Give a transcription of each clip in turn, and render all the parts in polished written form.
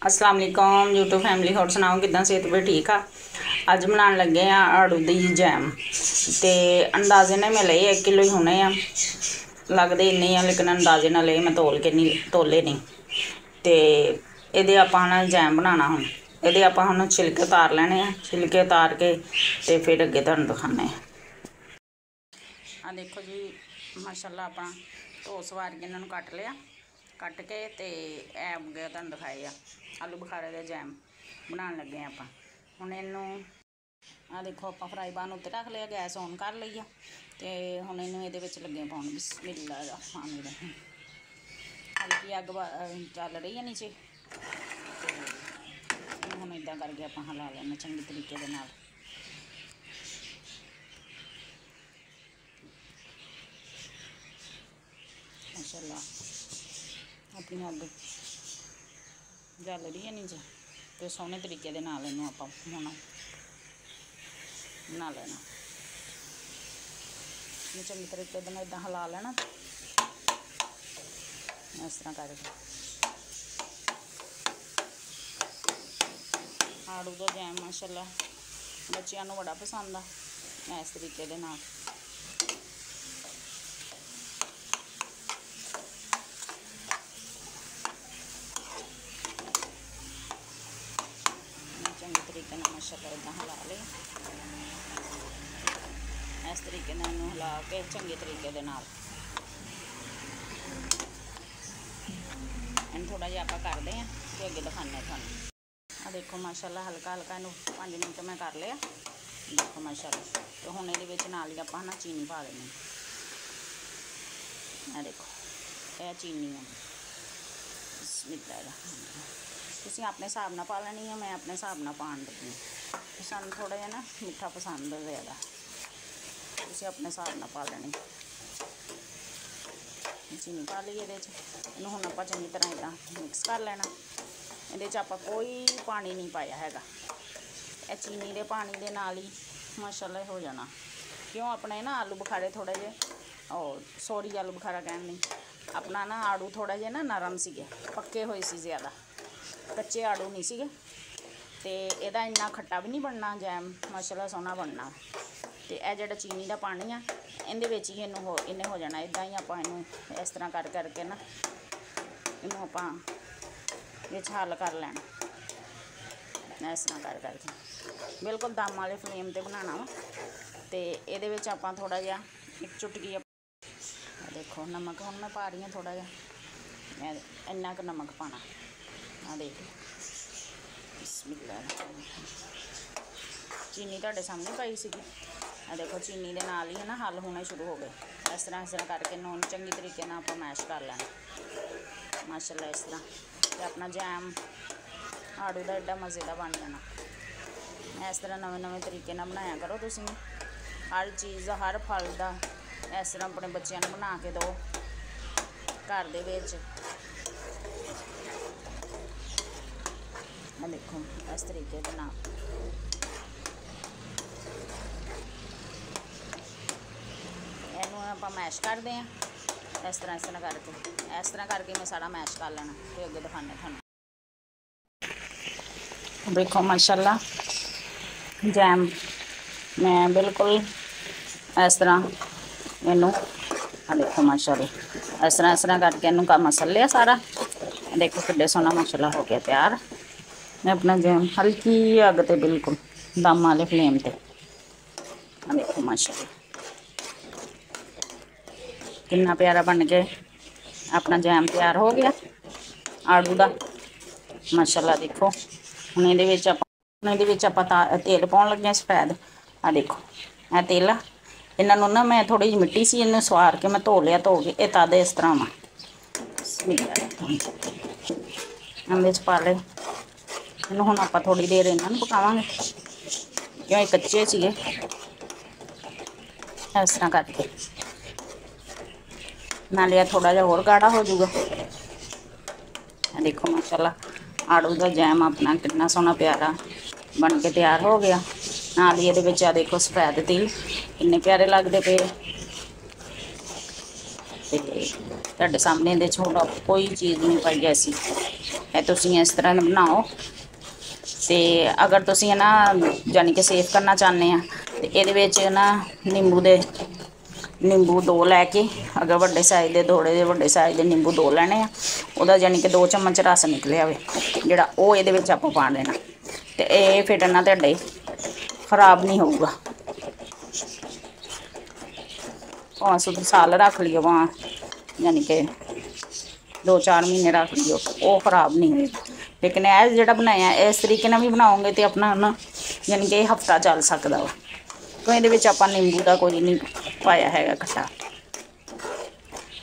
अस्सलाम वालेकुम YouTube family, होर सुनाओ किदां सेहत भी ठीक आ। अज बनाने लगे हैं आड़ू दी जैम। तो अंदाजे ने मैं लिए 1 किलो ही होने आ, लगते इन्ने आ लेकिन अंदाजे ना लिए, मैं तोले नहीं। तो ये आपां ना जैम बनाना हुण ये आपां हुण छिलके उतार लेने आ। छिलके उतार के तो फिर अगे तुहानूं दिखाने आ। देखो जी माशाअल्लाह अपना धो सवार के इन्हां नूं कट लिया, कट के तो ऐ गया तुहानूं दिखाए आ आलू बुखारे दे जैम बनाने लगे आपां। हुण इनू आ देखो आपां फ्राई पैन उत्ते रख लिया, गैस ऑन कर ली आ। तो हुण इनू इहदे विच लगे पाउण बिस्मिल्लाह रहमान रहीम। हल्की अग चल रही है नीचे, तो हुण इदां करके आपां हिला लेना चंगे तरीके दे नाल। माशाअल्लाह अपनी अग जल रही है नीचे, तो सोहने तरीके दे नाल इनू आपां हुण बना लेना। चंगे तरीके दे नाल इदां हिला लेना इस तरह करके। आड़ू दा जैम माशाअल्लाह बच्चिआं नूं बड़ा पसंद आ इस तरीके दे नाल। चंगे तरीके नाल माशाअल्लाह इदां हिला लिया, इस तरीके नाल इनूं हिला के चंगे तरीके दे नाल इन्हूं थोड़ा जिहा आपां करदे आं ते अगे दिखाने तुहानूं। आ देखो माशाअल्लाह हल्का हल्का इनूं 5 मिनट मैं कर लिया। देखो माशाअल्लाह, तो हुण इहदे विच नाल ही आपां ना चीनी पा देनी। आ देखो यह चीनी है, तुसीं अपने हिसाब नाल पा लेनी है, मैं अपने हिसाब नाल पाउण लगी। सानूं थोड़ा जिहा ना मिठा पसंद है ज़्यादा, तुसीं अपने हिसाब नाल पा लेनी। चीनी पा ली ये, इनूं हुण आपां चंगी तरह इदां मिक्स कर लेना। ये आपां कोई पानी नहीं पाया हैगा, ये चीनी दे पानी दे नाल ही माशाअल्लाह हो जाना। क्यों अपने ना आलू बुखारे थोड़े जे सॉरी आलू बुखारा कहण नहीं, अपना ना आड़ू थोड़ा जिहा ना नरम सीगे, पक्के होए सी ज़्यादा, कच्चे आड़ू नहीं सीगे। ते इहदा इन्ना खट्टा भी नहीं बनना जैम, माशाअल्लाह सोहना बनना। तो यह जिहड़ा चीनी का पानी आ इहदे विच ही इन्हें हो जाना। इदां ही आपां इनूं इस तरह कर करके ना इनूं आपां विच हल कर लेना इस तरह कर करके। बिल्कुल दम वाले फ्लेम ते बनाना वा। तो इहदे विच आपां थोड़ा जिहा एक चुटकी देखो नमक हुण मैं पा रही हूँ थोड़ा जिहा, मैं इन्ना क नमक पाना। आ देख बिस्मिल्लाह, चीनी तुहाडे सामने पाई सीगी। आ देखो चीनी दे नाल ही है ना हल होने शुरू हो गए। इस तरह करके नून चंगी तरीके नाल आपां मैश कर लेना माशाअल्लाह। इस तरह तो अपना जैम आड़ू का एडा मज़े का बन जाना। इस तरह नवे नवे तरीके नाल बनाया करो तुसीं, हर चीज़ हर फल का इस तरह अपने बच्चों को बना के दो घर दे विच। देखो इस तरीके के नाल इनूं आपां मैश करते हैं इस तरह करके मैं सारा मैश कर लेना। तो अगे दिखाने थानूं। देखो माशाअल्लाह जैम मैं बिल्कुल इस तरह इनू देखो माशाअल्लाह इस तरह करके इनू का मसल लिया सारा। देखो किड्डे सोहना माशाअल्लाह हो गया तैयार। मैं अपना जैम हल्की अग ते बिल्कुल दम वाले फ्लेम ते देखो माशाअल्लाह कितना प्यारा बन के अपना जैम तैयार हो गया आड़ू का माशाअल्लाह। देखो हुण इहदे विच आपां तेल पाउण लगे सफैद। आ देखो ए तेल आ, इन्हां नूं ना मैं थोड़ी जी मिट्टी सी इन्हूं सवार के मैं धो लिया, धो के ये तद इस तरह वा इहदे च पा ले। इन्हूं हुण आपां थोड़ी देर इन्हां नूं पकावांगे क्यों कच्चे सीगे। इस तरह करके नाले थोड़ा जिहा होर गाढ़ा हो जाऊगा। देखो माशाअल्लाह आड़ू का जैम अपना कितना सोहना प्यारा बन के तैयार हो गया। नाल ही इहदे विच आ देखो सफैद तिल किन्ने प्यारे लगते पे। तुहाडे सामने इहदे च कोई चीज़ नहीं पाई ऐसी। ਇਹ ਤੁਸੀਂ ਇਸ ਤਰ੍ਹਾਂ ਬਣਾਓ। ਤੇ अगर तुसी है ना यानी कि सेफ करना चाहते हैं तो ये ना नींबू 2 लैके, अगर वड्डे साइज़ के थोड़े जे वड्डे साइज़ के नींबू 2 लैने आ, उहदा यानी कि 2 चम्मच रस निकलिया होवे जिहड़ा ओह इहदे विच आपां पा देना। ते ये फिर ना तुहाडे खराब नहीं होऊगा। भावें तुसीं साल रख लिओ, भावें यानी कि 2-4 महीने रख लिओ, वो खराब नहीं होएगा। लेकिन यह जो बनाया इस तरीके भी बनाओगे तो अपना ना यानी कि हफ्ता चल सकता वा, क्योंकि ये आप नींबू का कोई नहीं पाया है खट्टा।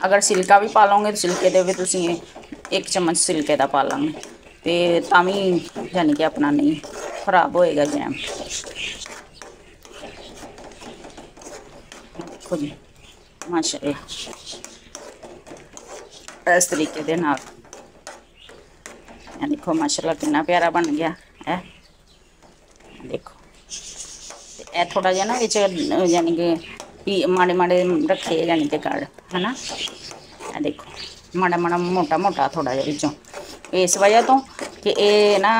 अगर सिल्का भी पा लोगे तो सिल्के दे भी तुसीं 1 चम्मच सिल्के का पा लेंगे तो तामी यानी कि अपना नहीं खराब होएगा जैम। देखो जी माशाअल्लाह इस तरीके दे नाल देखो माशाल्लाह कितना प्यारा बन गया है। देखो ये थोड़ा जहा ना बिच यानी कि माड़े माड़े रखे यानी कि कड़ है ना, देखो माड़ा माड़ा मोटा मोटा थोड़ा जहा बिचों, इस वजह तो कि ये ना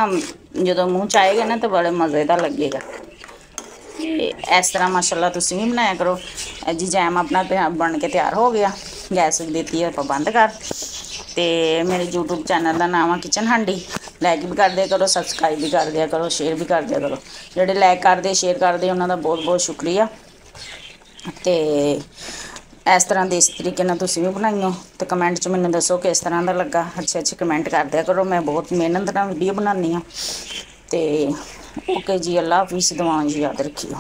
जो मूँह च आएगा ना तो बड़े मज़े का लगेगा। इस तरह माशाल्लाह तुसीं भी बनाया करो। जी जैम अपना बन के तैयार हो गया। गैस दी आप बंद कर। तो मेरे यूट्यूब चैनल का नाम है किचन हांडी। लाइक भी कर दिया करो, सबसक्राइब भी कर दिया करो, शेयर भी कर दिया करो। जोड़े लाइक करते शेयर करते उन्होंने बहुत बहुत शुक्रिया। तो इस तरह देसी तरीके नाल तुसीं भी बनाइयो तो कमेंट च मैनूं दसो किस तरह का लगा। अच्छे अच्छे कमेंट कर दिया करो, मैं बहुत मेहनत नाल वीडियो बनानी हाँ। तो ओके जी, अल्लाह हाफिज़, दुआओं जी याद रखियो।